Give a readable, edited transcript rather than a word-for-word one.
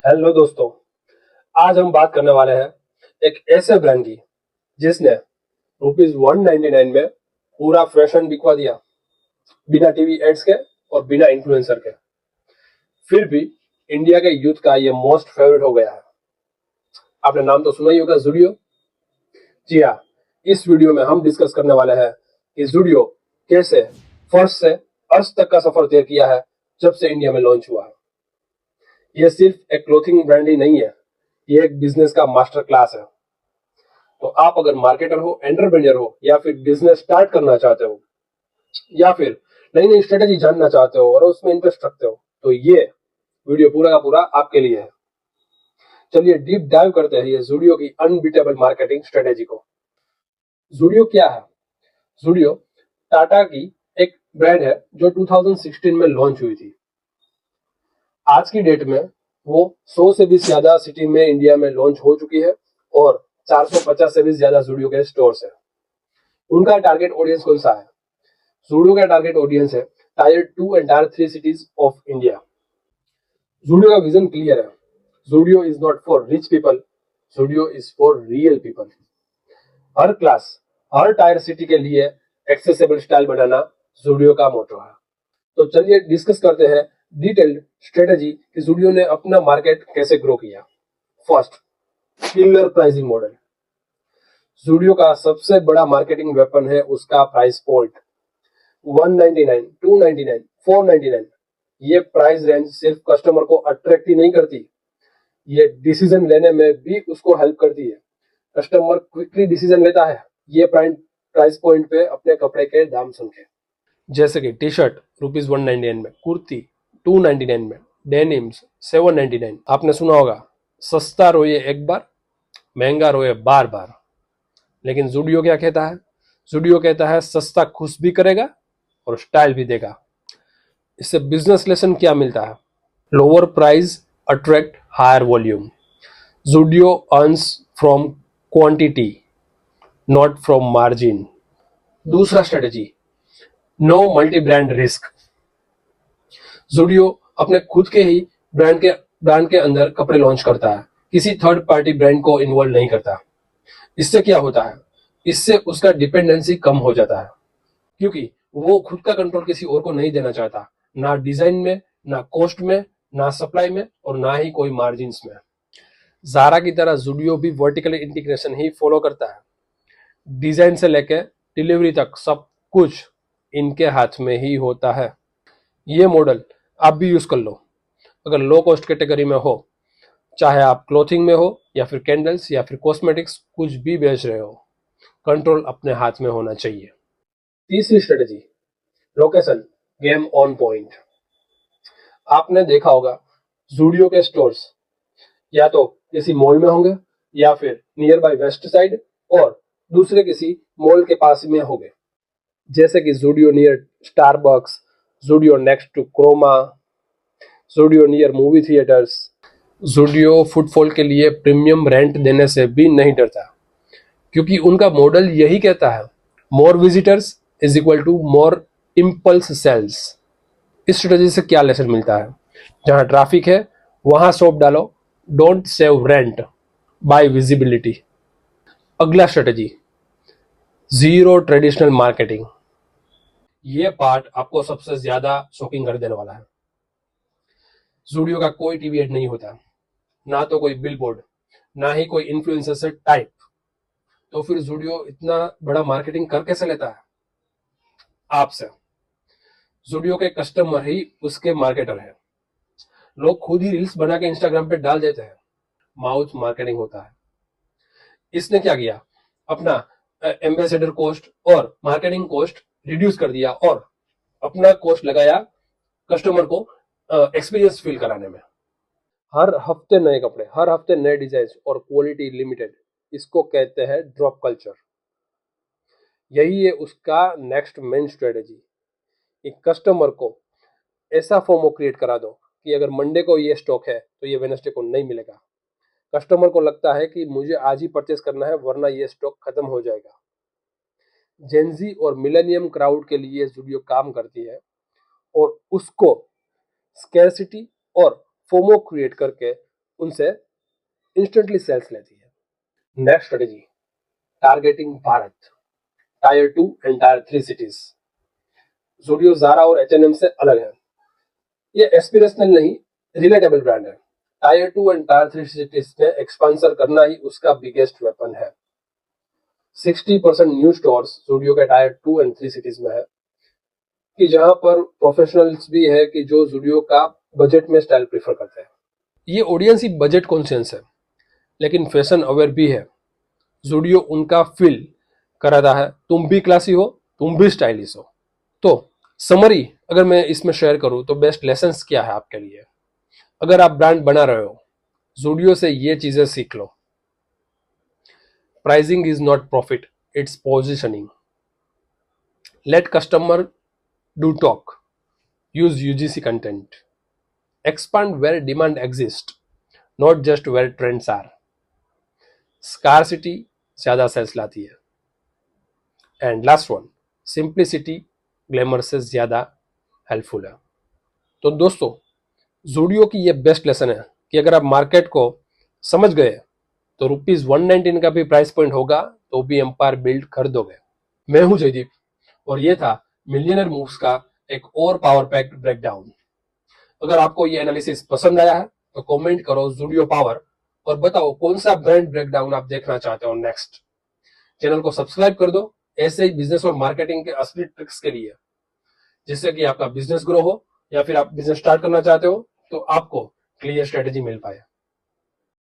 Hello दोस्तों, आज हम बात करने वाले हैं एक ऐसे ब्रांड की जिसने ₹199 में पूरा फैशन बिकवा दिया, बिना टीवी एड्स के और बिना इन्फ्लुएंसर के। फिर भी इंडिया के यूथ का ये मोस्ट फेवरेट हो गया है। आपने नाम तो सुना ही होगा, ज़ुडियो। जी हाँ, इस वीडियो में हम डिस्कस करने वाले हैं कि ज़ुडियो कैसे फर्स्ट से अर्श तक का सफर तय किया है जब से इंडिया में लॉन्च हुआ है। ये सिर्फ एक क्लोथिंग ब्रांड ही नहीं है, ये एक बिजनेस का मास्टर क्लास है। तो आप अगर मार्केटर हो, एंटरप्रेन्योर हो, या फिर बिजनेस स्टार्ट करना चाहते हो, या फिर नई नई स्ट्रेटेजी जानना चाहते हो और उसमें इंटरेस्ट रखते हो, तो ये वीडियो पूरा का पूरा आपके लिए है। चलिए डीप डाइव करते हैं ये ज़ुडियो की अनबीटेबल मार्केटिंग स्ट्रेटेजी को। ज़ुडियो क्या है? ज़ुडियो टाटा की एक ब्रांड है जो 2016 में लॉन्च हुई थी। आज की डेट में वो 100 से भी ज्यादा सिटी में इंडिया में लॉन्च हो चुकी है और 450 से भी ज्यादा ज़ुडियो के स्टोर्स है। उनका टारगेट ऑडियंस कौन सा है? ज़ुडियो का टारगेट ऑडियंस है tier 2 and tier 3 cities of India. Zudio का विजन क्लियर है। Zudio is not for rich people, Zudio is for real people. हर क्लास, हर टायर सिटी के लिए एक्सेसिबल स्टाइल बनाना ज़ुडियो का मोटो है। तो चलिए डिस्कस करते हैं डिटेल्ड स्ट्रेटेजी कि ज़ुडियो ने अपना मार्केट कैसे ग्रो किया। First, killer pricing model. Zudio का सबसे बड़ा मार्केटिंग वेपन है उसका प्राइस पॉइंट। 199, 299, 499। ये प्राइस रेंज सिर्फ कस्टमर को अट्रैक्ट ही नहीं करती, ये डिसीजन लेने में भी उसको हेल्प करती है। कस्टमर क्विकली डिसीजन लेता है ये प्राइस पॉइंट पे अपने कपड़े के दाम सुन के। जैसे कि टी शर्ट ₹199 में, कुर्ती 299 में, डेनिम्स 799। आपने सुना होगा, सस्ता रोए एक बार, महंगा रोए बार बार। लेकिन ज़ुडियो क्या कहता है? ज़ुडियो कहता है सस्ता खुश भी करेगा और स्टाइल भी देगा। इससे बिजनेस लेसन क्या मिलता है? Lower price attract higher volume. Zudio earns from quantity, not from margin. दूसरा strategy, no multi brand risk. Zudio अपने खुद के ही ब्रांड के अंदर कपड़े लॉन्च करता है, किसी थर्ड पार्टी ब्रांड को इन्वॉल्व नहीं करता। इससे क्या होता है? इससे उसका डिपेंडेंसी कम हो जाता है, क्योंकि वो खुद का कंट्रोल किसी और को नहीं देना चाहता, ना डिजाइन में, ना कॉस्ट में, ना सप्लाई में, और ना ही कोई मार्जिन में। ज़ारा की तरह ज़ुडियो भी वर्टिकल इंटीग्रेशन ही फॉलो करता है। डिजाइन से लेकर डिलीवरी तक सब कुछ इनके हाथ में ही होता है। ये मॉडल आप भी यूज कर लो अगर लो कॉस्ट कैटेगरी में हो, चाहे आप क्लोथिंग में हो या फिर कैंडल्स या फिर कॉस्मेटिक्स, कुछ भी बेच रहे हो, कंट्रोल अपने हाथ में होना चाहिए। तीसरी strategy, location game on point. आपने देखा होगा ज़ुडियो के स्टोर्स या तो किसी मॉल में होंगे या फिर नियर बाय वेस्ट साइड, और दूसरे किसी मॉल के पास में होंगे, जैसे कि Zudio near Starbucks, Zudio next to Croma, Zudio near movie theatres. Zudio footfall के लिए प्रीमियम रेंट देने से भी नहीं डरता, क्योंकि उनका मॉडल यही कहता है, more visitors is equal to more impulse sales. इस स्ट्रेटेजी से क्या लेसन मिलता है? जहां ट्रैफिक है वहां शॉप डालो, don't save rent, by visibility. अगला स्ट्रेटेजी, जीरो ट्रेडिशनल मार्केटिंग। ये पार्ट आपको सबसे ज्यादा शॉकिंग कर देने वाला है। ज़ुडियो का कोई टीवी एड नहीं होता, ना तो कोई बिलबोर्ड, ना ही कोई इन्फ्लुएंसर से टाइप। तो फिर ज़ुडियो इतना बड़ा मार्केटिंग कर कैसे लेता है? आपसे। ज़ुडियो के कस्टमर ही उसके मार्केटर है। लोग खुद ही रील्स बना के इंस्टाग्राम पे डाल देते हैं, माउथ मार्केटिंग होता है। इसने क्या किया? अपना एम्बेसडर कॉस्ट और मार्केटिंग कॉस्ट रिड्यूस कर दिया और अपना कॉस्ट लगाया कस्टमर को एक्सपीरियंस फील कराने में। हर हफ्ते नए कपड़े, हर हफ्ते नए डिजाइन और क्वालिटी लिमिटेड, इसको कहते हैं ड्रॉप कल्चर। यही है उसका नेक्स्ट मेन स्ट्रेटेजी। एक कस्टमर को ऐसा फोमो क्रिएट करा दो कि अगर मंडे को ये स्टॉक है तो ये वेडनेसडे को नहीं मिलेगा। कस्टमर को लगता है कि मुझे आज ही परचेस करना है वरना ये स्टॉक खत्म हो जाएगा। जेनजी और मिलेनियम क्राउड के लिए ज़ुडियो काम करती है और उसको स्कैरसिटी और फोमो क्रिएट करके उनसे इंस्टेंटली सेल्स लेती है। Next strategy, targeting Bharat, tier 2 and tier 3 cities. Zudio, Zara और H&M से अलग है। ये एस्पिरेशनल नहीं, रिलेटेबल ब्रांड है। टायर 2 एंड टायर 3 सिटीज में एक्सपांशन करना ही उसका बिगेस्ट वेपन है। 60% न्यू स्टोर्स ज़ूडियो के टायर 2 एंड 3 सिटीज में है, कि जहां पर प्रोफेशनल्स भी है कि जो ज़ूडियो का बजट में स्टाइल प्रीफर करते हैं। ये ऑडियंस ही बजट कॉन्शियस है, लेकिन फैशन अवेयर भी है। ज़ूडियो उनका फील कराता है, तुम भी क्लासी हो, तुम भी स्टाइलिश हो। तो समरी अगर मैं इसमें शेयर करूं तो बेस्ट लेसन्स क्या है आपके लिए? अगर आप ब्रांड बना रहे हो, ज़ूडियो से ये चीजें सीख लो। Pricing is not profit, it's positioning. Let customer do talk, use UGC content, expand where demand exist, not just where trends are. Scarcity ज्यादा सेल्स लाती है। And last one, simplicity glamour से ज्यादा हेल्पफुल है। तो दोस्तों, ज़ूडियो की ये बेस्ट लेसन है कि अगर आप मार्केट को समझ गए तो ₹119 का भी प्राइस पॉइंट होगा तो भी एम्पायर बिल्ड कर दोगे। मैं हूं जयदीप और ये था मिलियनर मूव्स का एक और पावर पैक्ड ब्रेकडाउन। अगर आपको ये एनालिसिस पसंद आया है तो कमेंट करो ज़ूडियो पावर और बताओ कौन सा ब्रांड ब्रेकडाउन आप देखना चाहते हो नेक्स्ट। चैनल को सब्सक्राइब कर दो ऐसे ही बिजनेस और मार्केटिंग के असली ट्रिक्स के लिए, जिससे कि आपका बिजनेस ग्रो हो या फिर आप बिजनेस स्टार्ट करना चाहते हो तो आपको क्लियर स्ट्रेटेजी मिल पाए।